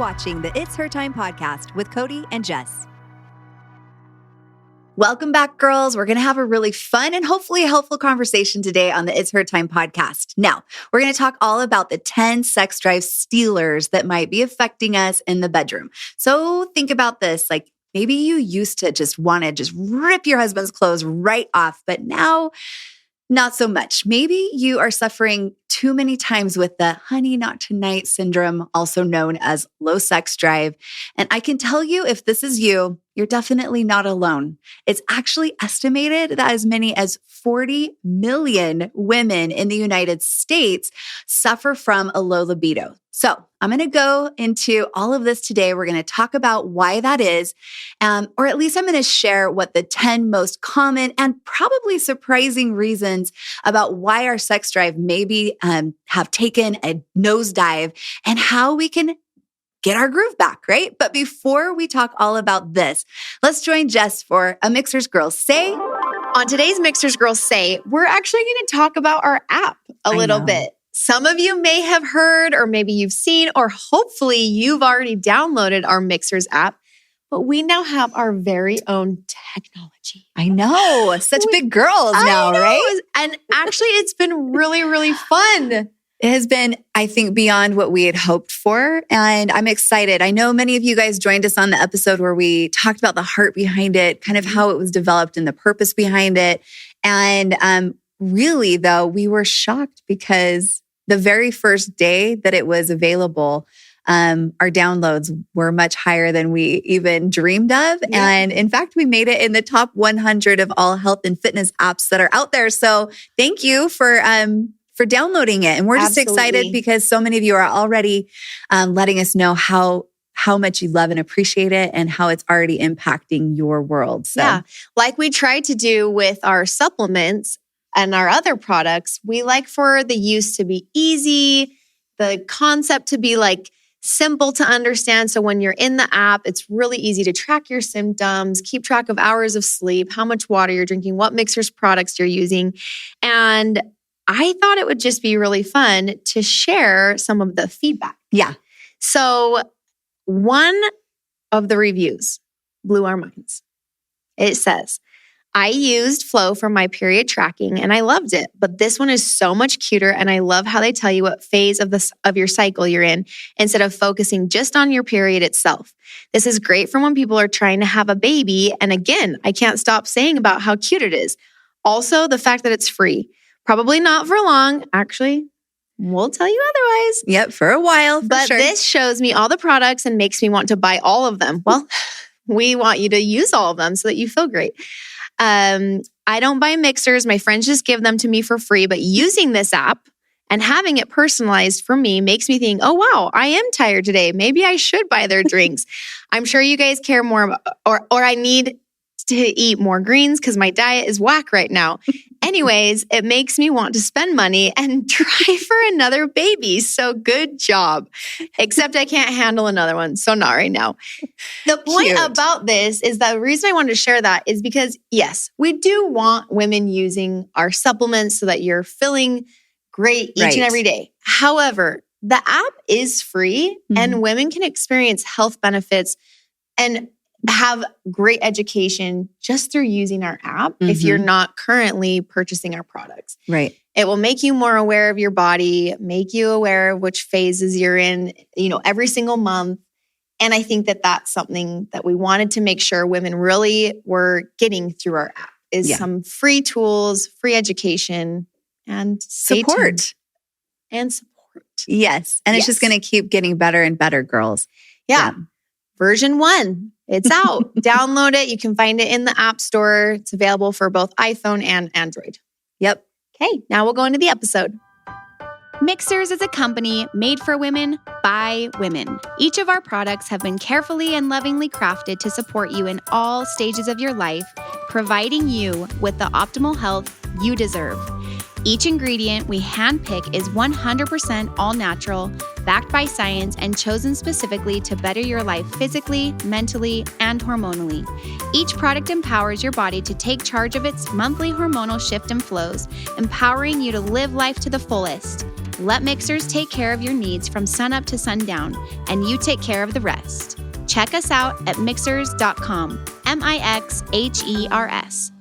watching the It's Her Time podcast with Cody and Jess. Welcome back, girls. We're going to have a really fun and hopefully helpful conversation today on the It's Her Time podcast. Now, we're going to talk all about the 10 sex drive stealers that might be affecting us in the bedroom. So think about this, like maybe you used to just want to just rip your husband's clothes right off, but now not so much. Maybe you are suffering too many times with the honey, not tonight syndrome, also known as low sex drive. And I can tell you, if this is you, you're definitely not alone. It's actually estimated that as many as 40 million women in the United States suffer from a low libido. So I'm going to go into all of this today. We're going to talk about why that is, or at least I'm going to share what the 10 most common and probably surprising reasons about why our sex drive maybe have taken a nosedive and how we can get our groove back, right? But before we talk all about this, let's join Jess for a Mixers Girls Say. On today's Mixers Girls Say, we're actually going to talk about our app a little bit. Some of you may have heard, or maybe you've seen, or hopefully you've already downloaded our Mixers app, but we now have our very own technology. I know, such big girls now, right? And actually, it's been really, really fun. It has been, I think, beyond what we had hoped for. And I'm excited. I know many of you guys joined us on the episode where we talked about the heart behind it, kind of how it was developed and the purpose behind it. And really, though, we were shocked because the very first day that it was available, our downloads were much higher than we even dreamed of. Yeah. And in fact, we made it in the top 100 of all health and fitness apps that are out there. So thank you for downloading it. And we're just excited because so many of you are already letting us know how much you love and appreciate it and how it's already impacting your world. So. Yeah, like we tried to do with our supplements and our other products, we like for the use to be easy, the concept to be like simple to understand. So when you're in the app, it's really easy to track your symptoms, keep track of hours of sleep, how much water you're drinking, what Mixers products you're using. And I thought it would just be really fun to share some of the feedback. Yeah. So one of the reviews blew our minds. It says, I used Flow for my period tracking and I loved it, but this one is so much cuter and I love how they tell you what phase of your cycle you're in instead of focusing just on your period itself. This is great for when people are trying to have a baby. And again, I can't stop saying about how cute it is. Also, the fact that it's free. Probably not for long. Actually, we'll tell you otherwise. Yep, for a while, but sure. This shows me all the products and makes me want to buy all of them. Well, we want you to use all of them so that you feel great. I don't buy mixers. My friends just give them to me for free. But using this app and having it personalized for me makes me think, oh, wow, I am tired today. Maybe I should buy their drinks. I'm sure you guys care more about, or I need to eat more greens because my diet is whack right now. Anyways, it makes me want to spend money and try for another baby. So good job. Except I can't handle another one. So not right now. The point about this is the reason I wanted to share that is because, yes, we do want women using our supplements so that you're feeling great each and every day. However, the app is free and women can experience health benefits and have great education just through using our app if you're not currently purchasing our products. Right. It will make you more aware of your body, make you aware of which phases you're in, every single month. And I think that that's something that we wanted to make sure women really were getting through our app is some free tools, free education, and support. And support. Yes. And it's just going to keep getting better and better, girls. Yeah. Version 1. It's out. Download it. You can find it in the App Store. It's available for both iPhone and Android. Yep. Okay, now we'll go into the episode. Mixers is a company made for women by women. Each of our products have been carefully and lovingly crafted to support you in all stages of your life, providing you with the optimal health you deserve. Each ingredient we handpick is 100% all natural, backed by science, and chosen specifically to better your life physically, mentally, and hormonally. Each product empowers your body to take charge of its monthly hormonal shift and flows, empowering you to live life to the fullest. Let Mixers take care of your needs from sunup to sundown, and you take care of the rest. Check us out at mixers.com, Mixhers.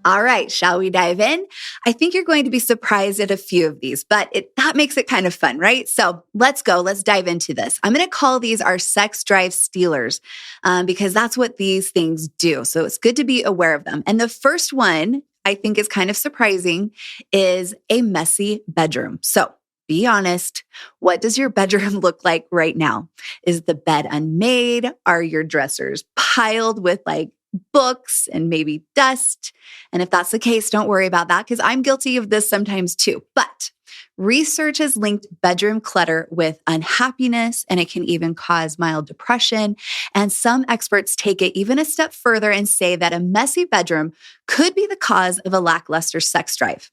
All right, shall we dive in? I think you're going to be surprised at a few of these, but that makes it kind of fun, right? So let's go. Let's dive into this. I'm going to call these our sex drive stealers because that's what these things do. So it's good to be aware of them. And the first one I think is kind of surprising is a messy bedroom. So be honest. What does your bedroom look like right now? Is the bed unmade? Are your dressers piled with books and maybe dust? And if that's the case, don't worry about that because I'm guilty of this sometimes too. But research has linked bedroom clutter with unhappiness, and it can even cause mild depression. And some experts take it even a step further and say that a messy bedroom could be the cause of a lackluster sex drive.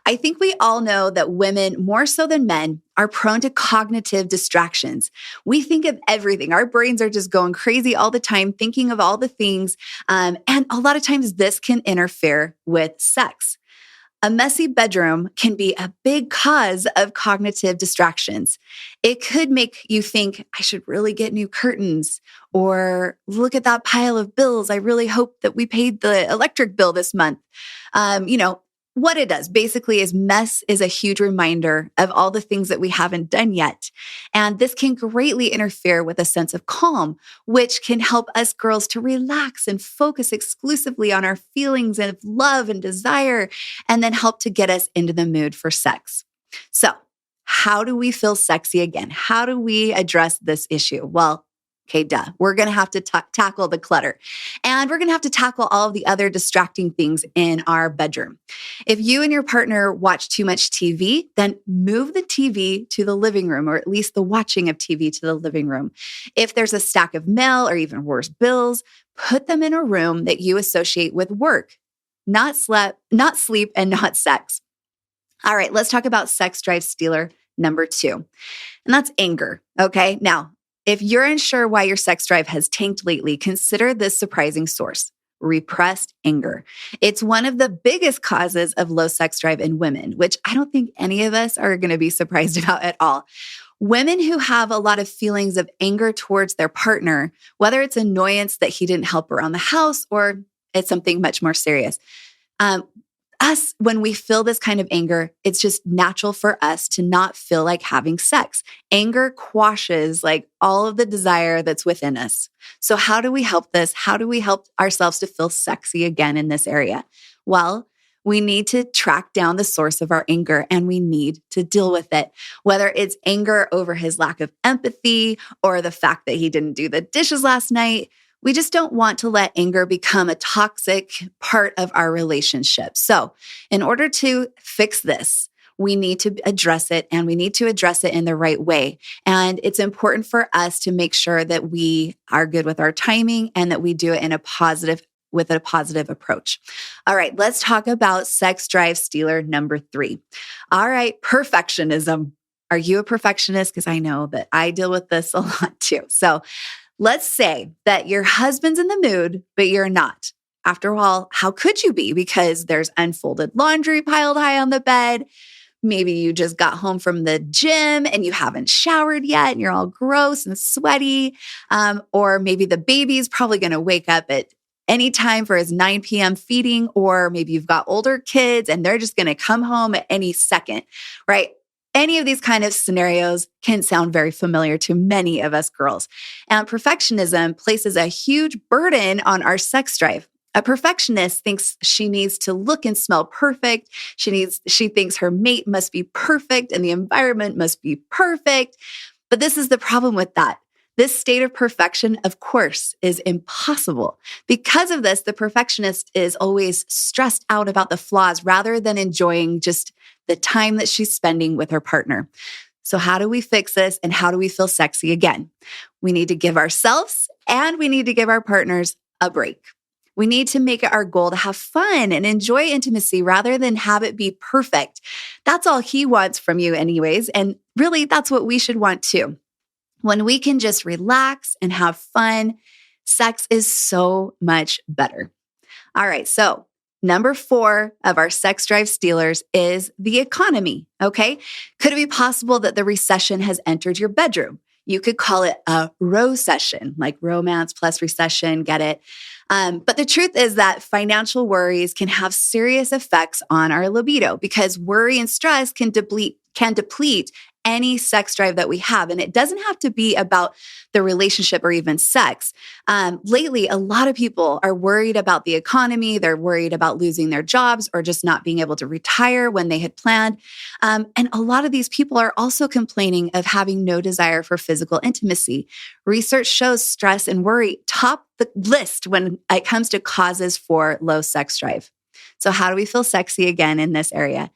I think we all know that women, more so than men, are prone to cognitive distractions. We think of everything. Our brains are just going crazy all the time, thinking of all the things. And a lot of times this can interfere with sex. A messy bedroom can be a big cause of cognitive distractions. It could make you think, I should really get new curtains, or look at that pile of bills. I really hope that we paid the electric bill this month. What it does basically is mess is a huge reminder of all the things that we haven't done yet. And this can greatly interfere with a sense of calm, which can help us girls to relax and focus exclusively on our feelings of love and desire, and then help to get us into the mood for sex. So, how do we feel sexy again? How do we address this issue? Well, okay, we're going to have to tackle the clutter, and we're going to have to tackle all of the other distracting things in our bedroom. If you and your partner watch too much TV, then move the TV to the living room, or at least the watching of TV to the living room. If there's a stack of mail or even worse, bills, put them in a room that you associate with work, not sleep, and not sex. All right, let's talk about sex drive stealer number 2, and that's anger. Okay, now, if you're unsure why your sex drive has tanked lately, consider this surprising source: repressed anger. It's one of the biggest causes of low sex drive in women, which I don't think any of us are going to be surprised about at all. Women who have a lot of feelings of anger towards their partner, whether it's annoyance that he didn't help around the house or it's something much more serious, when we feel this kind of anger, it's just natural for us to not feel like having sex. Anger quashes all of the desire that's within us. So how do we help this? How do we help ourselves to feel sexy again in this area? Well, we need to track down the source of our anger, and we need to deal with it. Whether it's anger over his lack of empathy or the fact that he didn't do the dishes last night, we just don't want to let anger become a toxic part of our relationship. So in order to fix this, we need to address it, and we need to address it in the right way. And it's important for us to make sure that we are good with our timing and that we do it with a positive approach. All right, let's talk about sex drive stealer number 3. All right, perfectionism. Are you a perfectionist? Because I know that I deal with this a lot too. So let's say that your husband's in the mood, but you're not. After all, how could you be? Because there's unfolded laundry piled high on the bed. Maybe you just got home from the gym and you haven't showered yet and you're all gross and sweaty. Or maybe the baby's probably going to wake up at any time for his 9 p.m. feeding. Or maybe you've got older kids and they're just going to come home at any second, right? Any of these kind of scenarios can sound very familiar to many of us girls. And perfectionism places a huge burden on our sex drive. A perfectionist thinks she needs to look and smell perfect. She thinks her mate must be perfect and the environment must be perfect. But this is the problem with that. This state of perfection, of course, is impossible. Because of this, the perfectionist is always stressed out about the flaws rather than enjoying just the time that she's spending with her partner. So how do we fix this, and how do we feel sexy again? We need to give ourselves and we need to give our partners a break. We need to make it our goal to have fun and enjoy intimacy rather than have it be perfect. That's all he wants from you anyways. And really, that's what we should want too. When we can just relax and have fun, sex is so much better. All right, so Number 4 of our sex drive stealers is the economy, okay? Could it be possible that the recession has entered your bedroom? You could call it a ro-session, like romance plus recession, get it? But the truth is that financial worries can have serious effects on our libido because worry and stress can deplete any sex drive that we have. And it doesn't have to be about the relationship or even sex. Lately, a lot of people are worried about the economy. They're worried about losing their jobs or just not being able to retire when they had planned. And a lot of these people are also complaining of having no desire for physical intimacy. Research shows stress and worry top the list when it comes to causes for low sex drive. So how do we feel sexy again in this area?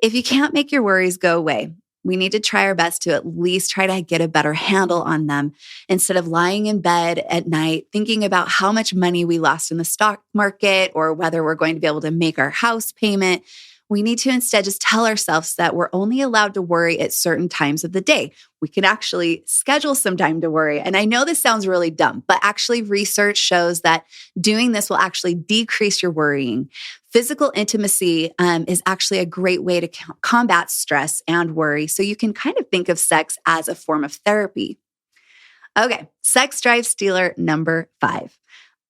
If you can't make your worries go away, we need to try our best to at least try to get a better handle on them instead of lying in bed at night thinking about how much money we lost in the stock market or whether we're going to be able to make our house payment. We need to instead just tell ourselves that we're only allowed to worry at certain times of the day. We can actually schedule some time to worry. And I know this sounds really dumb, but actually research shows that doing this will actually decrease your worrying. Physical intimacy is actually a great way to combat stress and worry. So you can kind of think of sex as a form of therapy. Okay, sex drive stealer number 5,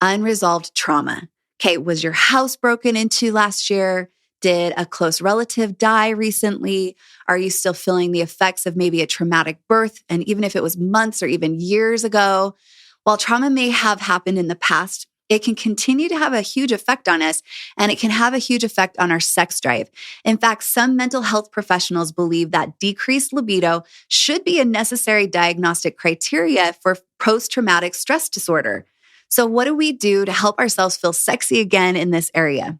unresolved trauma. Okay, was your house broken into last year? Did a close relative die recently? Are you still feeling the effects of maybe a traumatic birth? And even if it was months or even years ago, while trauma may have happened in the past, it can continue to have a huge effect on us, and it can have a huge effect on our sex drive. In fact, some mental health professionals believe that decreased libido should be a necessary diagnostic criteria for post-traumatic stress disorder. So what do we do to help ourselves feel sexy again in this area?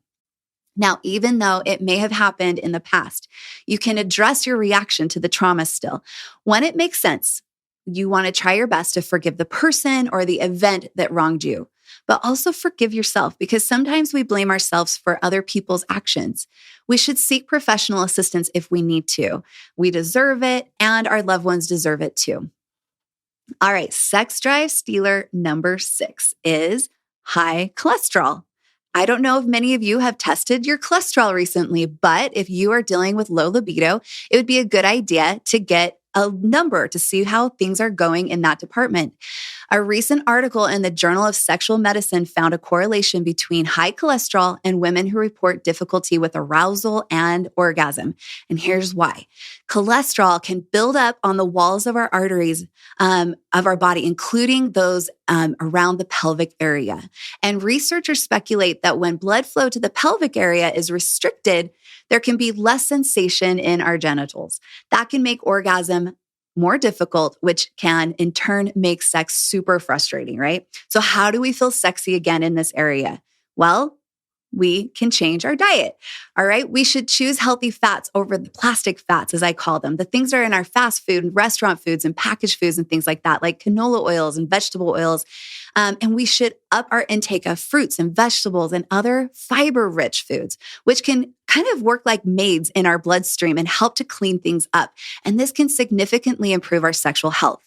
Now, even though it may have happened in the past, you can address your reaction to the trauma still. When it makes sense, you want to try your best to forgive the person or the event that wronged you, but also forgive yourself because sometimes we blame ourselves for other people's actions. We should seek professional assistance if we need to. We deserve it, and our loved ones deserve it too. All right, sex drive stealer number 6 is high cholesterol. I don't know if many of you have tested your cholesterol recently, but if you are dealing with low libido, it would be a good idea to get a number to see how things are going in that department. A recent article in the Journal of Sexual Medicine found a correlation between high cholesterol and women who report difficulty with arousal and orgasm. And here's why. Cholesterol can build up on the walls of our arteries of our body, including those around the pelvic area. And researchers speculate that when blood flow to the pelvic area is restricted, there can be less sensation in our genitals. That can make orgasm more difficult, which can in turn make sex super frustrating, right? So how do we feel sexy again in this area? Well, we can change our diet. All right. We should choose healthy fats over the plastic fats, as I call them. The things that are in our fast food and restaurant foods and packaged foods and things like that, like canola oils and vegetable oils. And we should up our intake of fruits and vegetables and other fiber-rich foods, which can kind of work like maids in our bloodstream and help to clean things up. And this can significantly improve our sexual health.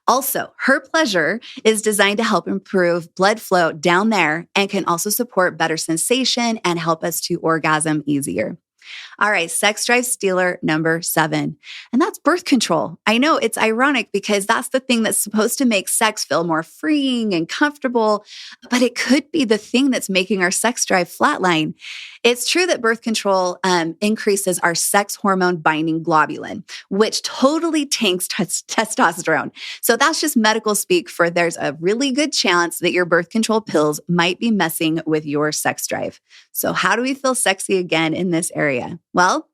Also, Her Pleasure is designed to help improve blood flow down there and can also support better sensation and help us to orgasm easier. All right, sex drive stealer number 7, and that's birth control. I know it's ironic because that's the thing that's supposed to make sex feel more freeing and comfortable, but it could be the thing that's making our sex drive flatline. It's true that birth control increases our sex hormone binding globulin, which totally tanks testosterone. So that's just medical speak for there's a really good chance that your birth control pills might be messing with your sex drive. So how do we feel sexy again in this area? Well,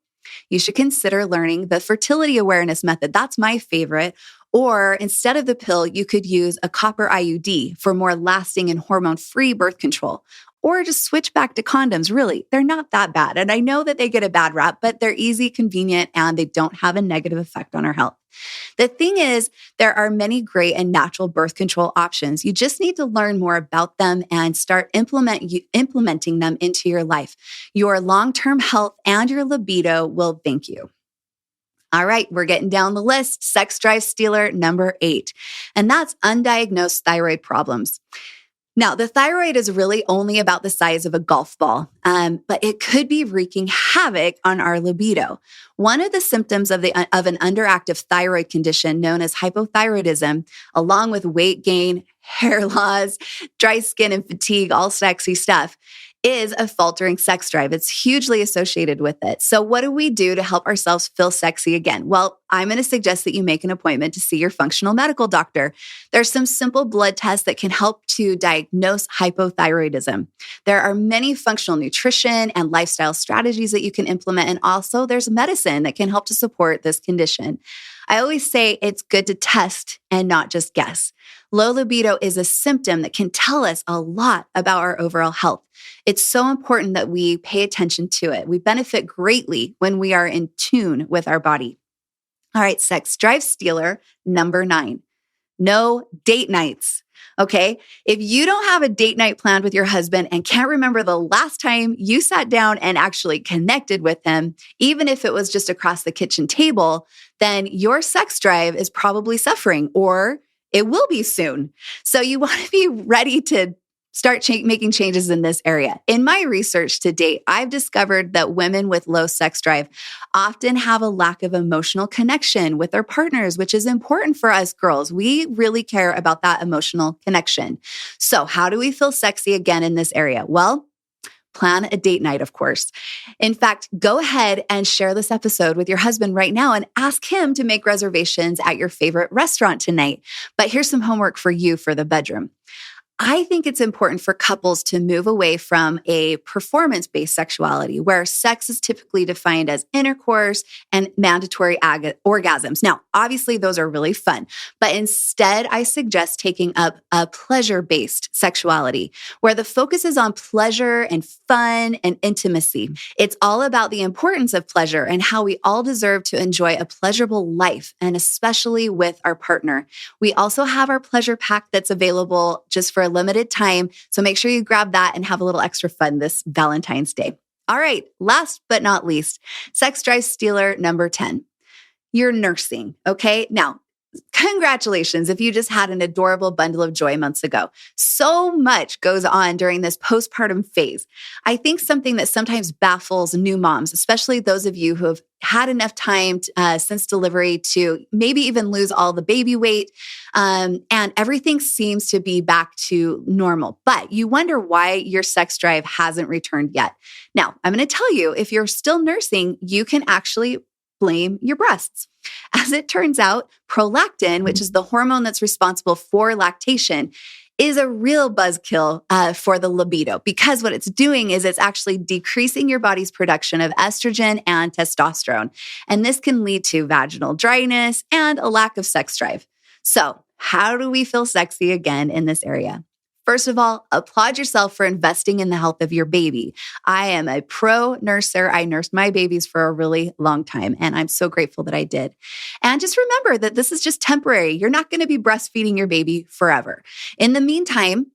you should consider learning the fertility awareness method. That's my favorite. Or instead of the pill, you could use a copper IUD for more lasting and hormone-free birth control. Or just switch back to condoms. Really, they're not that bad. And I know that they get a bad rap, but they're easy, convenient, and they don't have a negative effect on our health. The thing is, there are many great and natural birth control options. You just need to learn more about them and start implementing them into your life. Your long-term health and your libido will thank you. All right, we're getting down the list. Sex drive stealer number 8, and that's undiagnosed thyroid problems. Now, the thyroid is really only about the size of a golf ball, but it could be wreaking havoc on our libido. One of the symptoms of an underactive thyroid condition known as hypothyroidism, along with weight gain, hair loss, dry skin, and fatigue, all sexy stuff, is a faltering sex drive. It's hugely associated with it. So what do we do to help ourselves feel sexy again? Well, I'm going to suggest that you make an appointment to see your functional medical doctor. There's some simple blood tests that can help to diagnose hypothyroidism. There are many functional nutrition and lifestyle strategies that you can implement. And also there's medicine that can help to support this condition. I always say it's good to test and not just guess. Low libido is a symptom that can tell us a lot about our overall health. It's so important that we pay attention to it. We benefit greatly when we are in tune with our body. All right, sex drive stealer number 9, no date nights. Okay, if you don't have a date night planned with your husband and can't remember the last time you sat down and actually connected with him, even if it was just across the kitchen table, then your sex drive is probably suffering, or it will be soon. So you want to be ready to start making changes in this area. In my research to date, I've discovered that women with low sex drive often have a lack of emotional connection with their partners, which is important for us girls. We really care about that emotional connection. So how do we feel sexy again in this area? Well, plan a date night, of course. In fact, go ahead and share this episode with your husband right now and ask him to make reservations at your favorite restaurant tonight. But here's some homework for you for the bedroom. I think it's important for couples to move away from a performance-based sexuality where sex is typically defined as intercourse and mandatory orgasms. Now, obviously, those are really fun, but instead, I suggest taking up a pleasure-based sexuality where the focus is on pleasure and fun and intimacy. It's all about the importance of pleasure and how we all deserve to enjoy a pleasurable life, and especially with our partner. We also have our pleasure pack that's available just for a limited time. So make sure you grab that and have a little extra fun this Valentine's Day. All right, last but not least, sex drive stealer number 10. You're nursing, okay? Now, congratulations if you just had an adorable bundle of joy months ago. So much goes on during this postpartum phase. I think something that sometimes baffles new moms, especially those of you who have had enough time since delivery to maybe even lose all the baby weight, and everything seems to be back to normal. But you wonder why your sex drive hasn't returned yet. Now, I'm going to tell you, if you're still nursing, you can actually blame your breasts. As it turns out, prolactin, which is the hormone that's responsible for lactation, is a real buzzkill for the libido, because what it's doing is it's actually decreasing your body's production of estrogen and testosterone. And this can lead to vaginal dryness and a lack of sex drive. So how do we feel sexy again in this area? First of all, applaud yourself for investing in the health of your baby. I am a pro nurser. I nursed my babies for a really long time, and I'm so grateful that I did. And just remember that this is just temporary. You're not going to be breastfeeding your baby forever. In the meantime,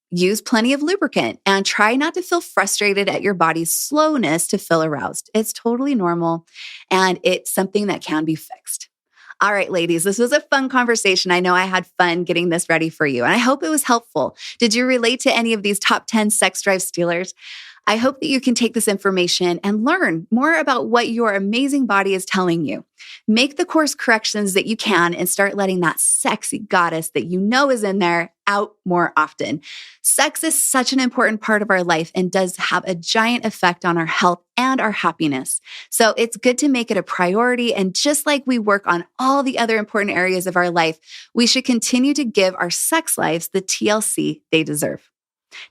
use plenty of lubricant and try not to feel frustrated at your body's slowness to feel aroused. It's totally normal, and it's something that can be fixed. All right, ladies, this was a fun conversation. I know I had fun getting this ready for you, and I hope it was helpful. Did you relate to any of these top 10 sex drive stealers? I hope that you can take this information and learn more about what your amazing body is telling you. Make the course corrections that you can and start letting that sexy goddess that you know is in there out more often. Sex is such an important part of our life and does have a giant effect on our health and our happiness. So it's good to make it a priority. And just like we work on all the other important areas of our life, we should continue to give our sex lives the TLC they deserve.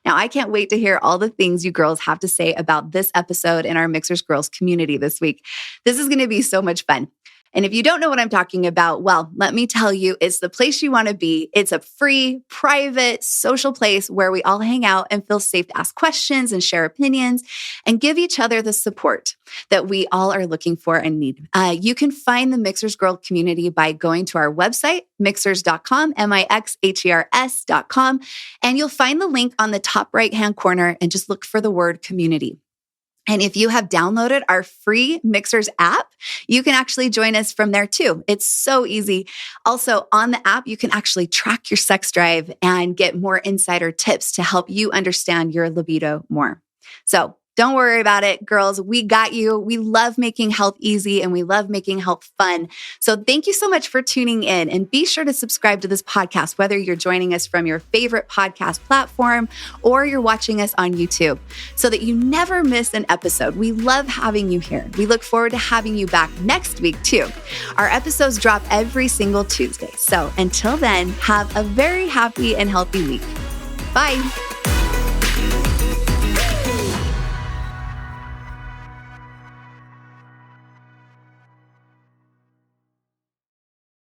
Now, I can't wait to hear all the things you girls have to say about this episode in our Mixers Girls community this week. This is going to be so much fun. And if you don't know what I'm talking about, well, let me tell you, it's the place you want to be. It's a free, private, social place where we all hang out and feel safe to ask questions and share opinions and give each other the support that we all are looking for and need. You can find the Mixers Girl community by going to our website, mixers.com, mixhers.com, and you'll find the link on the top right-hand corner and just look for the word community. And if you have downloaded our free Mixers app, you can actually join us from there too. It's so easy. Also, on the app, you can actually track your sex drive and get more insider tips to help you understand your libido more. So don't worry about it, girls. We got you. We love making health easy and we love making health fun. So thank you so much for tuning in, and be sure to subscribe to this podcast, whether you're joining us from your favorite podcast platform or you're watching us on YouTube, so that you never miss an episode. We love having you here. We look forward to having you back next week too. Our episodes drop every single Tuesday. So until then, have a very happy and healthy week. Bye.